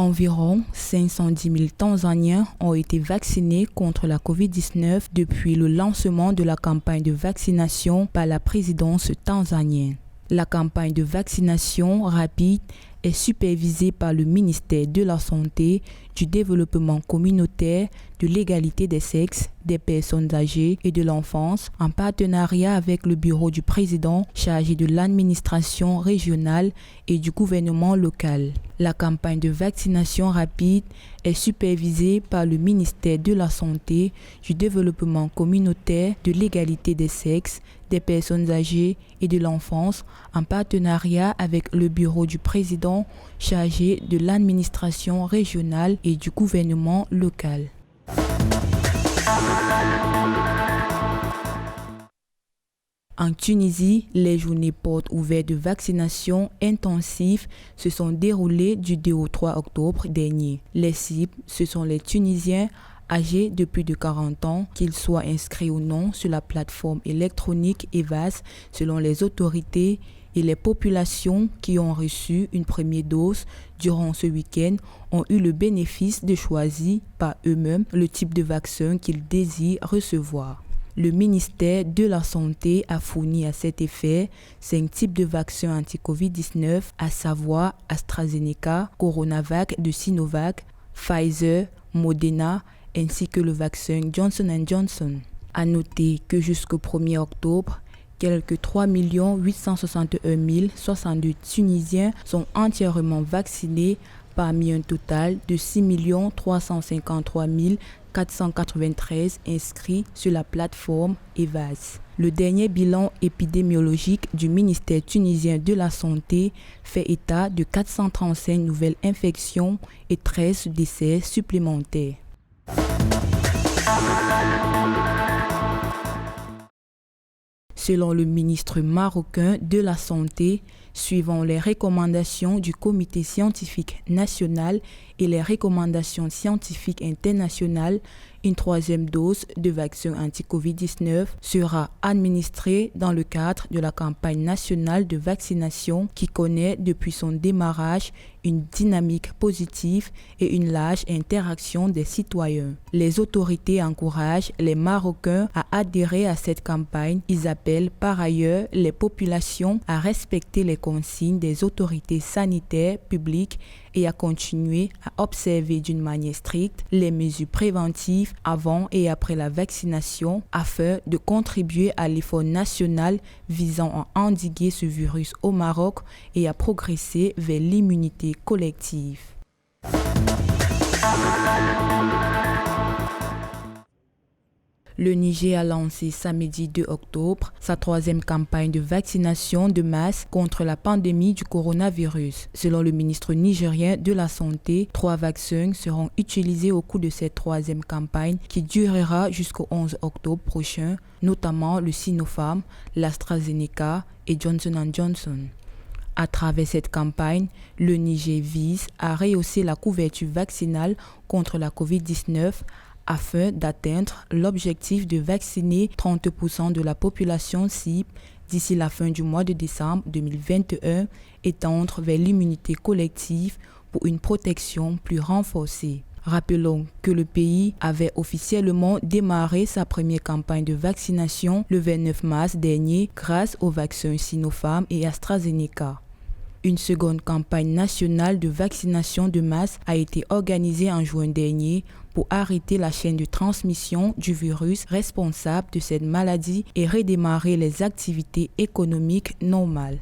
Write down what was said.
Environ 510 000 Tanzaniens ont été vaccinés contre la COVID-19 depuis le lancement de la campagne de vaccination par la présidence tanzanienne. La campagne de vaccination rapide est supervisée par le ministère de la Santé, du Développement communautaire, de l'égalité des sexes, des personnes âgées et de l'enfance, en partenariat avec le bureau du président chargé de l'administration régionale et du gouvernement local. La campagne de vaccination rapide est supervisée par le ministère de la Santé, du Développement communautaire, de l'égalité des sexes, des personnes âgées et de l'enfance, en partenariat avec le bureau du président chargé de l'administration régionale et du gouvernement local. En Tunisie, les journées portes ouvertes de vaccination intensive se sont déroulées du 2 au 3 octobre dernier. Les cibles, ce sont les Tunisiens âgés de plus de 40 ans, qu'ils soient inscrits ou non sur la plateforme électronique EVAS selon les autorités, et les populations qui ont reçu une première dose durant ce week-end ont eu le bénéfice de choisir par eux-mêmes le type de vaccin qu'ils désirent recevoir. Le ministère de la Santé a fourni à cet effet 5 types de vaccins anti-Covid-19, à savoir AstraZeneca, Coronavac de Sinovac, Pfizer, Moderna, ainsi que le vaccin Johnson & Johnson. À noter que jusqu'au 1er octobre, quelques 3 861 062 Tunisiens sont entièrement vaccinés parmi un total de 6 353 493 inscrits sur la plateforme EVAS. Le dernier bilan épidémiologique du ministère tunisien de la Santé fait état de 435 nouvelles infections et 13 décès supplémentaires. Selon le ministre marocain de la Santé, suivant les recommandations du Comité scientifique national et les recommandations scientifiques internationales, une 3e dose de vaccin anti-Covid-19 sera administrée dans le cadre de la campagne nationale de vaccination qui connaît depuis son démarrage une dynamique positive et une large interaction des citoyens. Les autorités encouragent les Marocains à adhérer à cette campagne. Ils appellent par ailleurs les populations à respecter les consignes des autorités sanitaires publiques et à continuer à observer d'une manière stricte les mesures préventives avant et après la vaccination afin de contribuer à l'effort national visant à endiguer ce virus au Maroc et à progresser vers l'immunité collective. Le Niger a lancé samedi 2 octobre sa 3e campagne de vaccination de masse contre la pandémie du coronavirus. Selon le ministre nigérien de la Santé, 3 vaccins seront utilisés au cours de cette 3e campagne qui durera jusqu'au 11 octobre prochain, notamment le Sinopharm, l'AstraZeneca et Johnson & Johnson. À travers cette campagne, le Niger vise à rehausser la couverture vaccinale contre la COVID-19 afin d'atteindre l'objectif de vacciner 30% de la population cible d'ici la fin du mois de décembre 2021 et tendre vers l'immunité collective pour une protection plus renforcée. Rappelons que le pays avait officiellement démarré sa première campagne de vaccination le 29 mars dernier grâce aux vaccins Sinopharm et AstraZeneca. Une seconde campagne nationale de vaccination de masse a été organisée en juin dernier pour arrêter la chaîne de transmission du virus responsable de cette maladie et redémarrer les activités économiques normales.